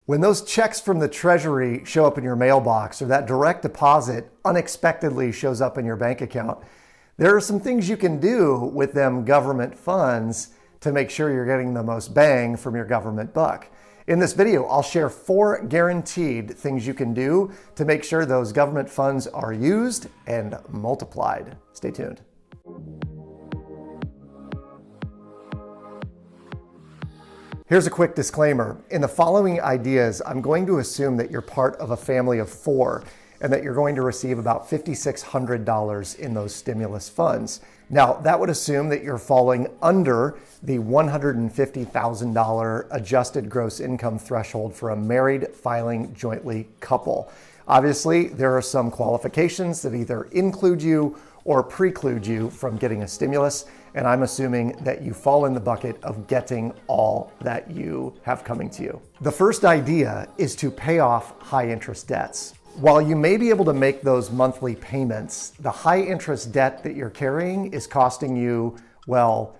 When those checks from the Treasury show up in your mailbox or that direct deposit unexpectedly shows up in your bank account, there are some things you can do with them government funds to make sure you're getting the most bang from your government buck. In this video, I'll share 4 guaranteed things you can do to make sure those government funds are used and multiplied. Stay tuned. Here's a quick disclaimer. In the following ideas, I'm going to assume that you're part of a family of 4 and that you're going to receive about $5,600 in those stimulus funds. Now, that would assume that you're falling under the $150,000 adjusted gross income threshold for a married filing jointly couple. Obviously, there are some qualifications that either include you or preclude you from getting a stimulus, and I'm assuming that you fall in the bucket of getting all that you have coming to you. The first idea is to pay off high interest debts. While you may be able to make those monthly payments, the high interest debt that you're carrying is costing you, well,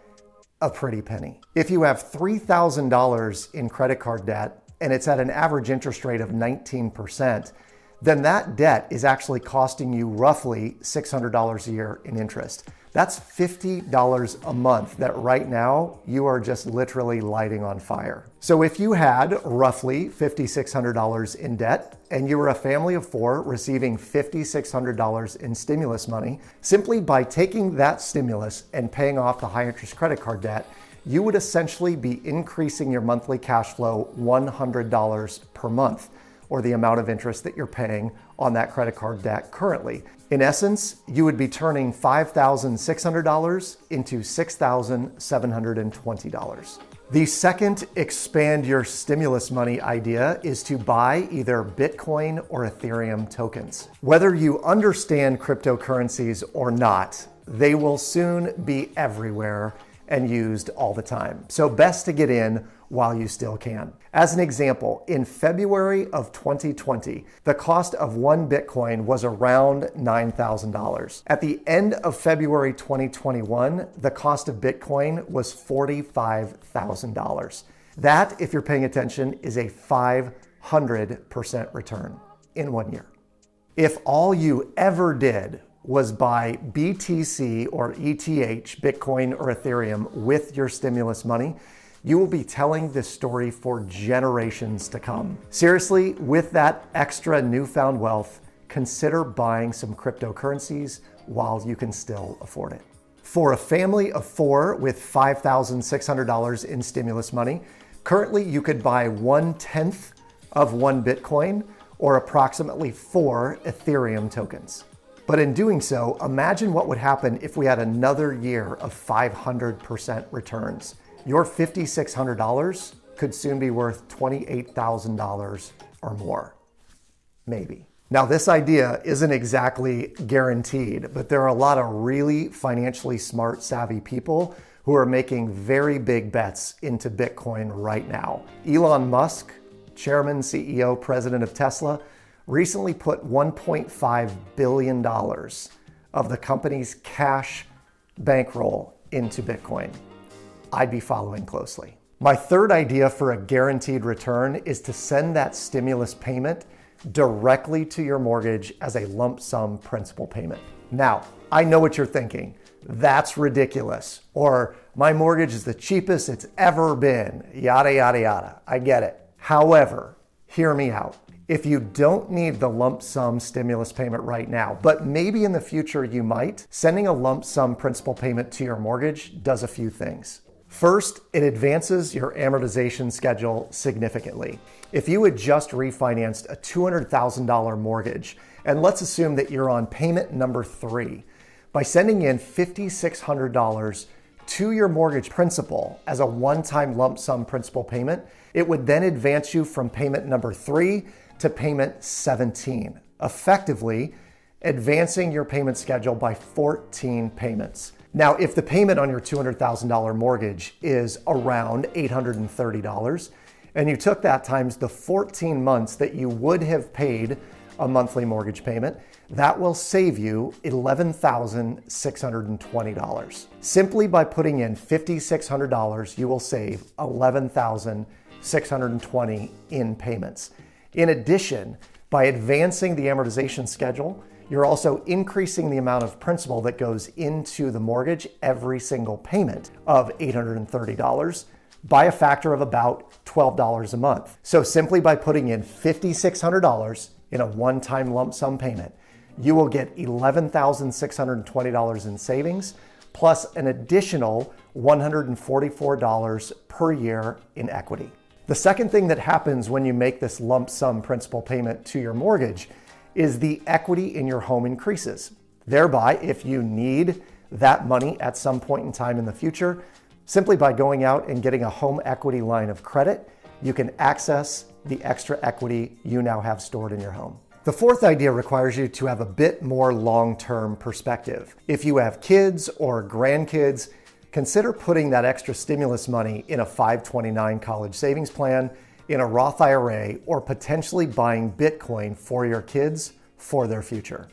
a pretty penny. If you have $3,000 in credit card debt and it's at an average interest rate of 19%, then that debt is actually costing you roughly $600 a year in interest. That's $50 a month that right now you are just literally lighting on fire. So if you had roughly $5,600 in debt and you were a family of 4 receiving $5,600 in stimulus money, simply by taking that stimulus and paying off the high interest credit card debt, you would essentially be increasing your monthly cash flow $100 per month, or the amount of interest that you're paying on that credit card debt currently. In essence, you would be turning $5,600 into $6,720. The second expand your stimulus money idea is to buy either Bitcoin or Ethereum tokens. Whether you understand cryptocurrencies or not, they will soon be everywhere and used all the time. So best to get in while you still can. As an example, in February of 2020, the cost of 1 Bitcoin was around $9,000. At the end of February 2021, the cost of Bitcoin was $45,000. That, if you're paying attention, is a 500% return in 1 year. If all you ever did was buy BTC or ETH, Bitcoin or Ethereum, with your stimulus money, you will be telling this story for generations to come. Seriously, with that extra newfound wealth, consider buying some cryptocurrencies while you can still afford it. For a family of 4 with $5,600 in stimulus money, currently you could buy 1/10 of 1 Bitcoin or approximately 4 Ethereum tokens. But in doing so, imagine what would happen if we had another year of 500% returns. Your $5,600 could soon be worth $28,000 or more, maybe. Now, this idea isn't exactly guaranteed, but there are a lot of really financially smart, savvy people who are making very big bets into Bitcoin right now. Elon Musk, chairman, CEO, president of Tesla, recently put $1.5 billion of the company's cash bankroll into Bitcoin. I'd be following closely. My third idea for a guaranteed return is to send that stimulus payment directly to your mortgage as a lump sum principal payment. Now, I know what you're thinking. That's ridiculous. Or my mortgage is the cheapest it's ever been. Yada, yada, yada. I get it. However, hear me out. If you don't need the lump sum stimulus payment right now, but maybe in the future you might, sending a lump sum principal payment to your mortgage does a few things. First, it advances your amortization schedule significantly. If you had just refinanced a $200,000 mortgage, and let's assume that you're on payment number 3, by sending in $5,600 to your mortgage principal as a one-time lump sum principal payment, it would then advance you from payment number 3 to payment 17, effectively advancing your payment schedule by 14 payments. Now, if the payment on your $200,000 mortgage is around $830, and you took that times the 14 months that you would have paid a monthly mortgage payment, that will save you $11,620. Simply by putting in $5,600, you will save $11,620. $1,620 in payments. In addition, by advancing the amortization schedule, you're also increasing the amount of principal that goes into the mortgage every single payment of $830 by a factor of about $12 a month. So simply by putting in $5,600 in a one-time lump sum payment, you will get $11,620 in savings, plus an additional $144 per year in equity. The second thing that happens when you make this lump sum principal payment to your mortgage is the equity in your home increases. Thereby, if you need that money at some point in time in the future, simply by going out and getting a home equity line of credit, you can access the extra equity you now have stored in your home. The fourth idea requires you to have a bit more long-term perspective. If you have kids or grandkids, consider putting that extra stimulus money in a 529 college savings plan, in a Roth IRA, or potentially buying Bitcoin for your kids for their future.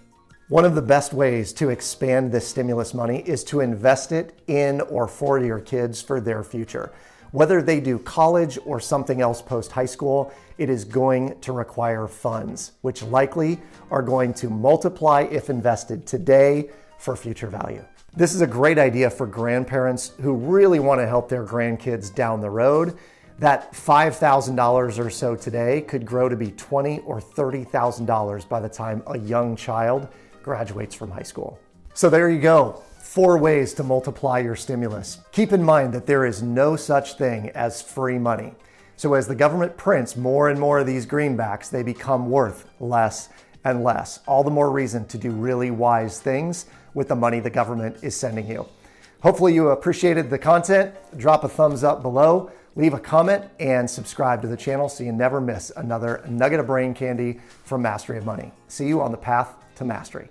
One of the best ways to expand this stimulus money is to invest it in or for your kids for their future. Whether they do college or something else post high school, it is going to require funds, which likely are going to multiply if invested today for future value. This is a great idea for grandparents who really want to help their grandkids down the road. That $5,000 or so today could grow to be $20,000 or $30,000 by the time a young child graduates from high school. So there you go. 4 ways to multiply your stimulus. Keep in mind that there is no such thing as free money. So as the government prints more and more of these greenbacks, they become worth less and less. All the more reason to do really wise things with the money the government is sending you. Hopefully you appreciated the content. Drop a thumbs up below, leave a comment, and subscribe to the channel so you never miss another nugget of brain candy from Mastery of Money. See you on the path to mastery.